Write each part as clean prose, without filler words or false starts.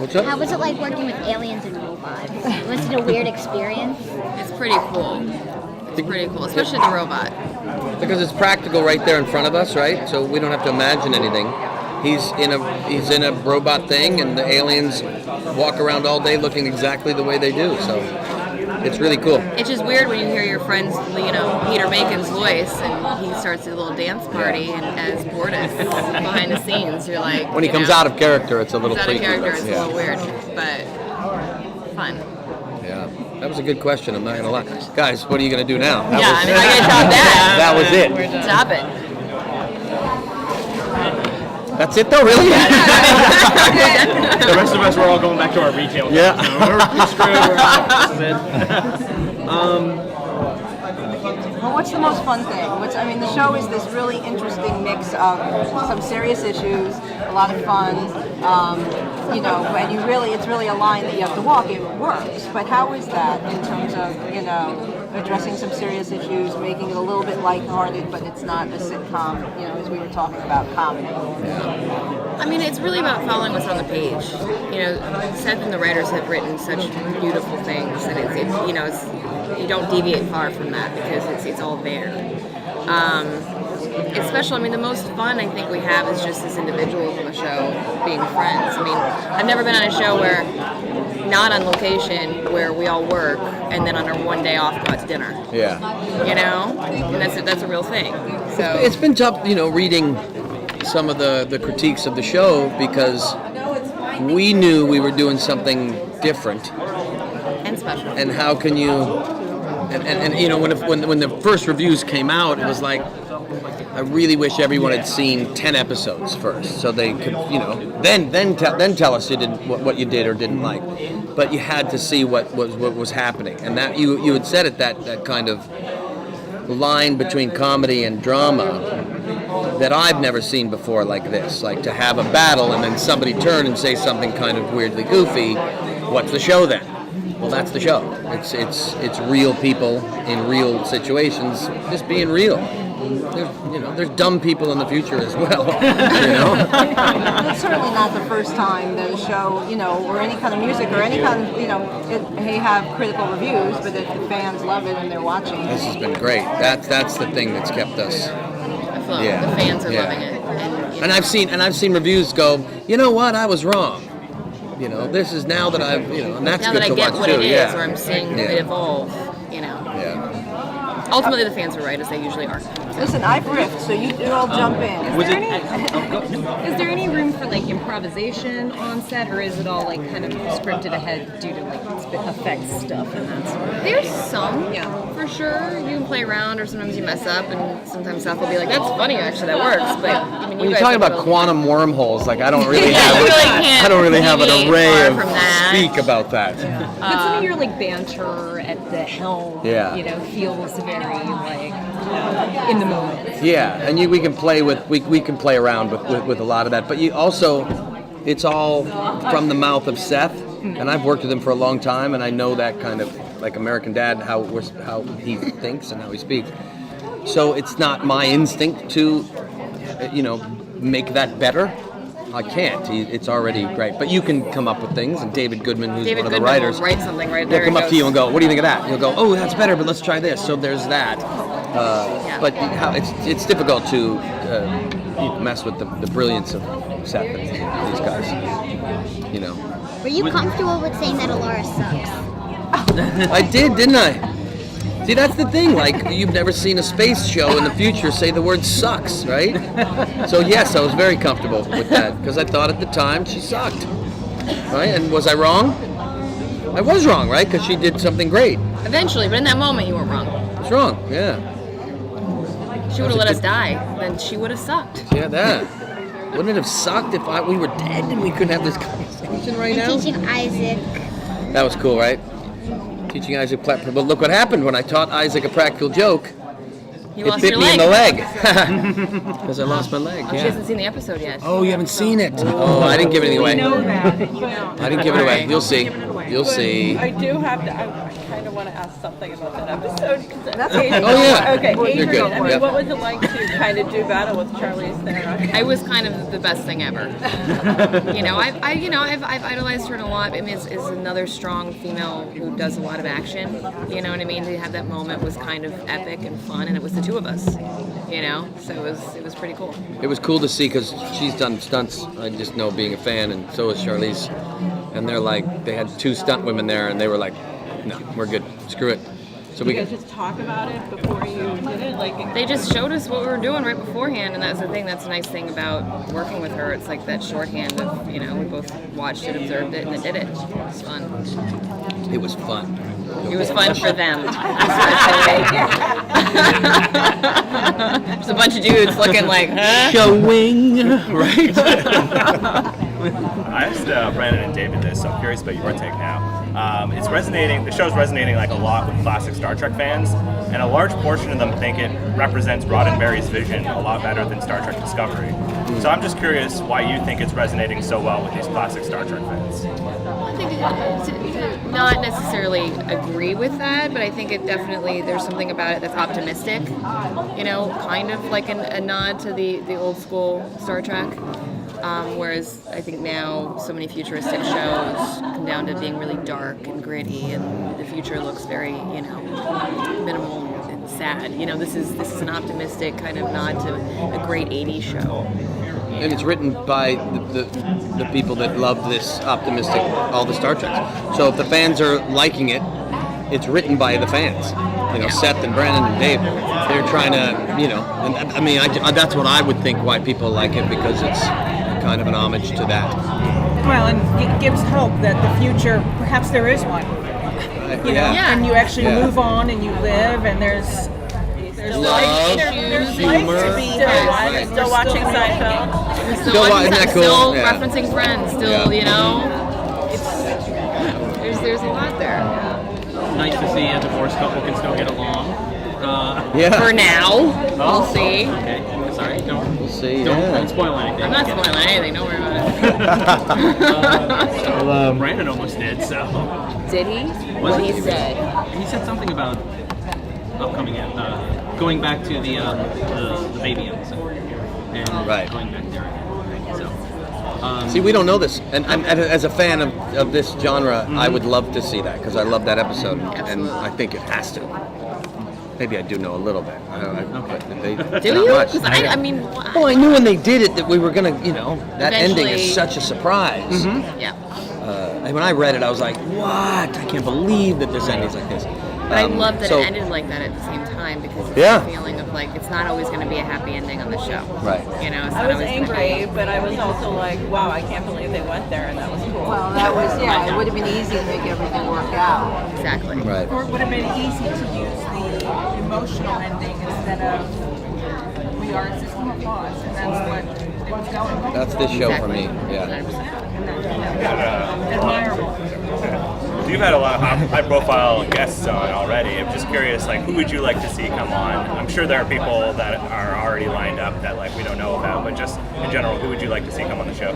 What's up? How was it like working with aliens and robots? Was it a weird experience? It's pretty cool. It's pretty cool, especially the robot. Because it's practical right there in front of us, right? So we don't have to imagine anything. He's in a robot thing, and the aliens walk around all day looking exactly the way they do. So it's really cool. It's just weird when you hear your friend's, Peter Bacon's voice, and he starts a little dance party, and as Bortus behind the scenes, you're like. When he comes out of character, it's a little freaky. Out of character, it's a little weird, but fun. Yeah, that was a good question. I'm not gonna lie, guys. What are you gonna do now? I gotta top that. That was it. Top it. That's it, though, really? The rest of us, we're all going back to our retail jobs. Yeah. We're screwed. We're out. This is it. Well, what's the most fun thing? The show is this really interesting mix of some serious issues, a lot of fun, and it's really a line that you have to walk. It works, but how is that in terms of, addressing some serious issues, making it a little bit lighthearted, but it's not a sitcom, as we were talking about comedy. It's really about following what's on the page. Seth and the writers have written such beautiful things, and it's you don't deviate far from that because it's all there. It's special. The most fun I think we have is just as individuals on the show being friends. I've never been on a show where not on location where we all work and then on our one day off go out to dinner. Yeah. And that's a real thing. So it's been tough, reading some of the critiques of the show because we knew we were doing something different and special. And how can you? And when the first reviews came out, it was like, I really wish everyone had seen 10 episodes first, so they could, then tell us what you did or didn't like. But you had to see what was happening, and that you had said it, that kind of line between comedy and drama that I've never seen before like this. Like to have a battle and then somebody turn and say something kind of weirdly goofy. What's the show then? Well, that's the show. It's real people in real situations, just being real. There's dumb people in the future as well. It's certainly not the first time that a show, or any kind of music or any kind of, it may have critical reviews, but if the fans love it and they're watching. This has been great. That's the thing that's kept us. I feel like the fans are loving it. And I've seen reviews go, you know what, I was wrong. This is now that I've, and that's now good that to I get watch what too. it is, Yeah. or I'm seeing it evolve, Yeah. Ultimately, the fans are right, as they usually are. Listen, I've riffed, so you all jump in. Is there any room for improvisation on set, or is it all kind of scripted ahead due to effects stuff and that sort of thing? There's some, for sure. You can play around, or sometimes you mess up, and sometimes Seth will be like, "That's funny, actually, that works." But When you're talking about quantum wormholes, I don't really have can't I don't really have an deviate array far of from that. speak about that. But some of your banter at the helm, feels very in the moment. Yeah, and we can play around with a lot of that, but you also, it's all from the mouth of Seth, and I've worked with him for a long time, and I know that kind of like American Dad, how he thinks and how he speaks. So it's not my instinct to, make that better. I can't. It's already great. But you can come up with things, and David Goodman, who's one of the writers, will write something right there. He'll come up to you and go, "What do you think of that?" You'll go, "Oh, that's better, but let's try this." So there's that. But it's difficult to mess with the brilliance of Seth and these guys. Were you comfortable with saying that Alara sucks? I did, didn't I? See, that's the thing. You've never seen a space show in the future say the word sucks, right? So yes, I was very comfortable with that because I thought at the time she sucked, right? And was I wrong? I was wrong, right? Because she did something great. Eventually, but in that moment, you weren't wrong. I was wrong, yeah. She would have let us die, then she would have sucked. Yeah, that. Wouldn't it have sucked if we were dead and we couldn't have this conversation right now? Teaching Isaac. That was cool, right? Teaching Isaac, but look what happened when I taught Isaac a practical joke. You It lost bit your me leg. in the leg. Because I lost my leg, She hasn't seen the episode yet. Oh, you haven't seen it? Oh, I didn't give anything away. know that. I didn't give it away. You'll see. You'll see. I do have to. I kind of want to ask something about that episode. That's okay. Oh, yeah. Okay, You're good. Adrian. I mean, Yep. what was it like to kind of do battle with Charlize Theron? I was kind of the best thing ever. I've idolized her a lot. I mean, is another strong female who does a lot of action. You know what I mean? To have that moment was kind of epic and fun, and it was the two of us. So it was pretty cool. It was cool to see because she's done stunts. I just know being a fan, and so is Charlize. And they had 2 stunt women there, and they were like, "No, we're good. Screw it." So Did you guys just talk about it before you did it? They just showed us what we were doing right beforehand, and that's the thing. That's a nice thing about working with her. It's like that shorthand of, we both watched it, observed it, and then did it. It was fun. It was fun. It was fun for them. There's a bunch of dudes looking like, huh? Showing, right? I asked Brandon and David this, so I'm curious about your take now. It's resonating. The show's resonating like a lot with classic Star Trek fans, and a large portion of them think it represents Roddenberry's vision a lot better than Star Trek Discovery. So I'm just curious why you think it's resonating so well with these classic Star Trek fans. I think to not necessarily agree with that, but I think it definitely, there's something about it that's optimistic, kind of like a nod to the old school Star Trek. Whereas I think now so many futuristic shows come down to being really dark and gritty, and the future looks very, minimal and sad. This is an optimistic kind of nod to a great 80s show. And it's written by the people that love this optimistic, all the Star Treks. So if the fans are liking it, it's written by the fans. Seth and Brandon and Dave. They're trying to, and I mean, that's what I would think why people like it, because it's kind of an homage to that. Well, and it gives hope that the future, perhaps there is one. And you actually move on and you live, and there's love, there's humor. life to be had. Still watching Seinfeld. Still watching that cool? Still Yeah. referencing Friends. Still, there's a lot there. Nice to see a divorced couple can still get along. For now, we'll see. Okay, sorry. We'll see. Don't spoil anything. I'm not spoiling anything. Don't worry about it. Brandon almost did, so. Did he? What did he say? He said something about upcoming, going back to the baby episode, and Right. going back there again. So, See, we don't know this, and as a fan of this genre, I would love to see that because I love that episode, and Absolutely. I think it has to. Maybe I do know a little bit. I don't know, but Do not you? much. Because I mean, Well, I knew when they did it that we were gonna, that ending Eventually. is such a surprise. yeah. And when I read it, I was like, "What? I can't believe that this ending's like this." But I love that so- it ended like that at the same time, because it's Yeah. the feeling of like it's not always going to be a happy ending on the show. Right. It's I not was always angry, but I was also like, wow, I can't believe they went there, and that was cool. Well, that was, it would have been easy to make everything work out. Exactly. Right. Or it would have been easy to use the emotional ending instead of we are a system of laws, and that's what it was going with. That's this show for me. Yeah. 100%. Admirable. You've had a lot of high-profile guests on already. I'm just curious, who would you like to see come on? I'm sure there are people that are already lined up that we don't know about, but just in general, who would you like to see come on the show?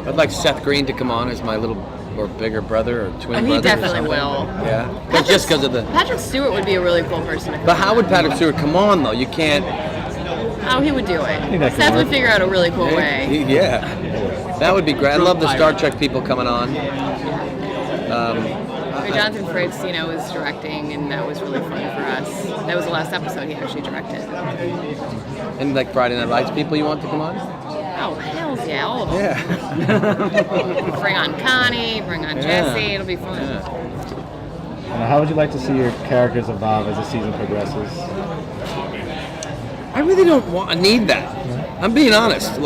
I'd like Seth Green to come on as my little or bigger brother or twin He brother. or definitely something. will. Yeah. But just because of the. Patrick Stewart would be a really cool person to come But how on. would Patrick Stewart come on though? You can't. Oh, he would do it. Seth would figure out a really cool way. Yeah. That would be great. I love the Star Trek people coming on. Jonathan Frakes, is directing, and that was really fun for us. That was the last episode he actually directed. And Friday Night Lights people you want to come on? Oh, hells yeah, all of them. Yeah. Bring on Connie, bring on Jesse, it'll be fun. How would you like to see your characters evolve as the season progresses? I really don't need that. I'm being honest.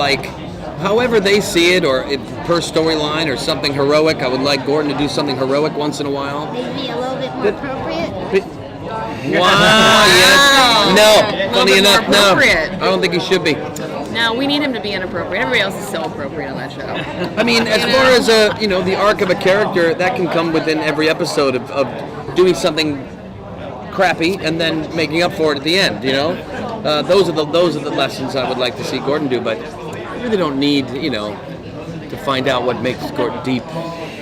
However they see it, or per storyline, or something heroic. I would like Gordon to do something heroic once in a while. Maybe a little bit more appropriate. Wow, yes. No, A little funny bit more enough, no. appropriate. I don't think he should be. No, we need him to be inappropriate. Everybody else is so appropriate on that show. I mean, as far as the arc of a character, that can come within every episode of doing something crappy and then making up for it at the end. Those are the lessons I would like to see Gordon do, but I really don't need to find out what makes Gordon deep.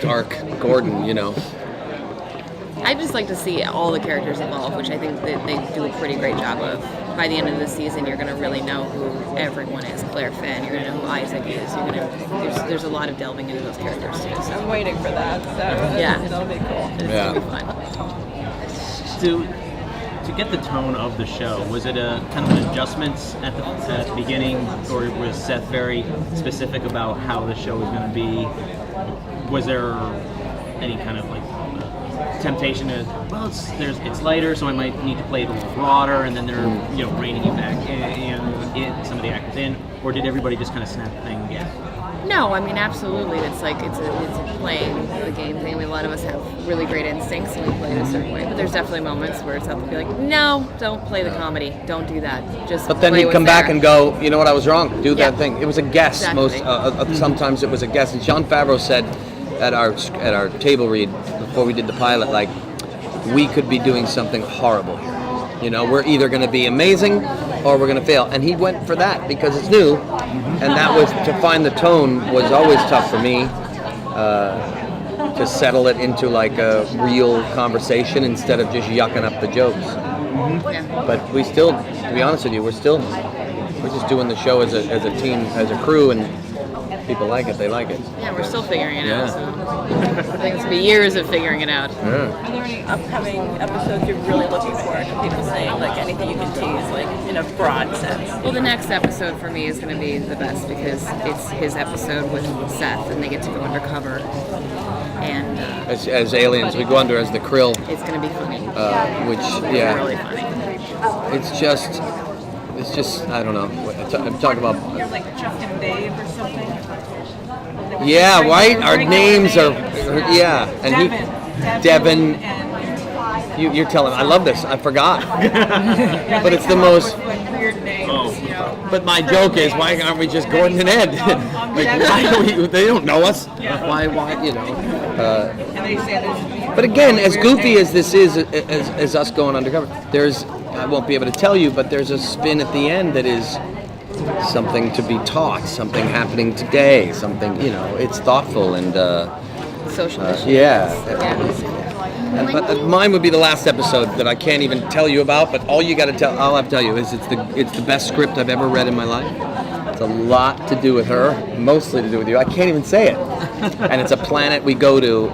dark Gordon, you know. I'd just like to see all the characters evolve, which I think that they do a pretty great job of. By the end of the season, you're going to really know who everyone is. Claire Finn, you're going to know who Isaac is. You're gonna, there's a lot of delving into those characters too. So. I'm waiting for that. So Yeah. It'll be cool. It's Yeah. going to be fun. To get the tone of the show, was it a kind of an adjustments at the beginning, or was Seth very specific about how the show was going to be? Was there any kind of like temptation to, well, it's lighter, so I might need to play it a little broader, and then they're reining you back in some of the actors in, or did everybody just kind of snap the thing again? No, I mean absolutely. It's a playing the game thing. I mean, a lot of us have really great instincts and we play it a certain way. But there's definitely moments where it's have to be like, no, don't play the comedy. Don't do that. Just. But then play he'd what's come back there. and go, you know what, I was wrong. Do Yeah. that thing. It was a guess. Exactly. Sometimes it was a guess. And Jon Favreau said at our table read before we did the pilot, like, we could be doing something horrible here. You know, we're either going to be amazing or we're going to fail. And he went for that because it's new. And that was, to find the tone was always tough for me. To settle it into like a real conversation instead of just yucking up the jokes. Yeah. But we still, to be honest with you, we're just doing the show as a team, as a crew, and people like it. They like it. Yeah, we're still figuring it Yeah. out. So I think it's gonna be years of figuring it out. Yeah. Are there any upcoming episodes you're really looking forward to? People saying like anything you can tease, like in a broad sense. Well, the next episode for me is going to be the best because it's his episode with Seth, and they get to go undercover. And As aliens, we go under as the Krill, it's going to be funny. which Really funny. it's just I don't know. I'm talking about. You're like Chuck and Dave or something. Yeah, right. Our names are yeah, and Devin. And You're telling. I love this. I forgot. But it's the most. like weird names, you know. But my joke is, why aren't we just Gordon and Ed? Like, why are we, they don't know us. Why, you know? And they say there's But again, as weird goofy names. as this is, as us going undercover, I won't be able to tell you, but there's a spin at the end that is something to be taught, something happening today, something, you know, it's thoughtful and, Social issues. But mine would be the last episode that I can't even tell you about, but all I'll have to tell you is it's the best script I've ever read in my life. It's a lot to do with her, mostly to do with you. I can't even say it. And it's a planet we go to.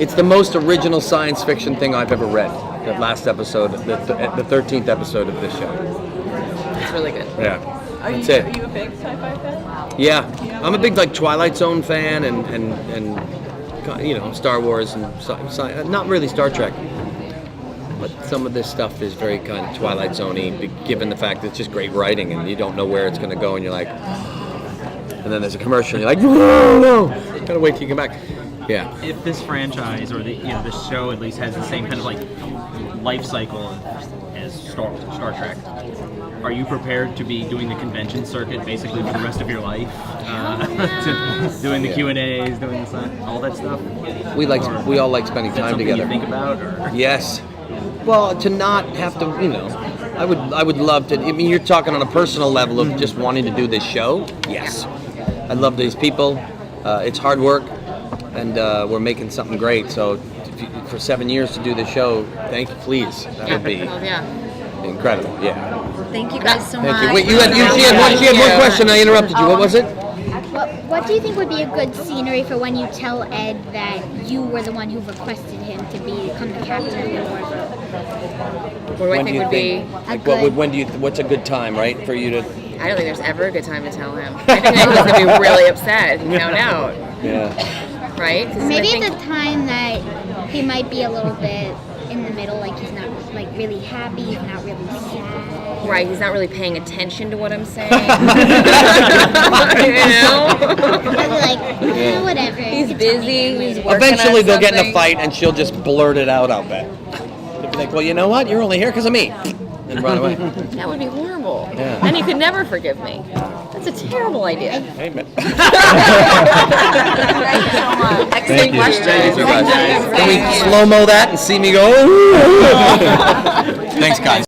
It's the most original science fiction thing I've ever read. That last episode, the 13th episode of this show. It's really good. Yeah. Are That's you it. a big sci-fi fan? Yeah. I'm a big like Twilight Zone fan and you know, Star Wars and not really Star Trek. But some of this stuff is very kind of Twilight Zone-y, given the fact that it's just great writing and you don't know where it's going to go and you're like, and then there's a commercial and you're like, no, gotta wait till you come back. Yeah. If this franchise or this show at least has the same kind of like life cycle as Star Trek, are you prepared to be doing the convention circuit basically for the rest of your life? Doing the Q&As, doing all that stuff? We all like spending Is that time something together. you think about? Or? Yes. Well, to not have to, you know, I would love to. I mean, you're talking on a personal level of just wanting to do this show. Yes. I love these people. It's hard work, and we're making something great. So, for 7 years to do the show, thank you, please. That would be Well, yeah. incredible. Yeah. Thank you guys so much. Thank you. Wait, she had one question. I interrupted you. What was it? What do you think would be a good scenery for when you tell Ed that you were the one who requested him to become the captain of the Orville? What do I think would be? Like, what's a good time, right, for you to? I don't think there's ever a good time to tell him. I think that he's going to be really upset and count out. Yeah. Right? 'Cause Maybe I think, it's a time that he might be a little bit in the middle, like he's not like really happy, he's not really sad. right, he's not really paying attention to what I'm saying. You know? Like, whatever. He's busy, he's working Eventually, on they'll get in a something. fight, and she'll just blurt it out. I'll bet. They'll be like, "Well, you know what? You're only here because of me," and run away. That would be horrible. Yeah. And you could never forgive me. That's a terrible idea. Amen. Excellent question. Thank you, guys. Can we slow-mo that and see me go? Thanks, guys.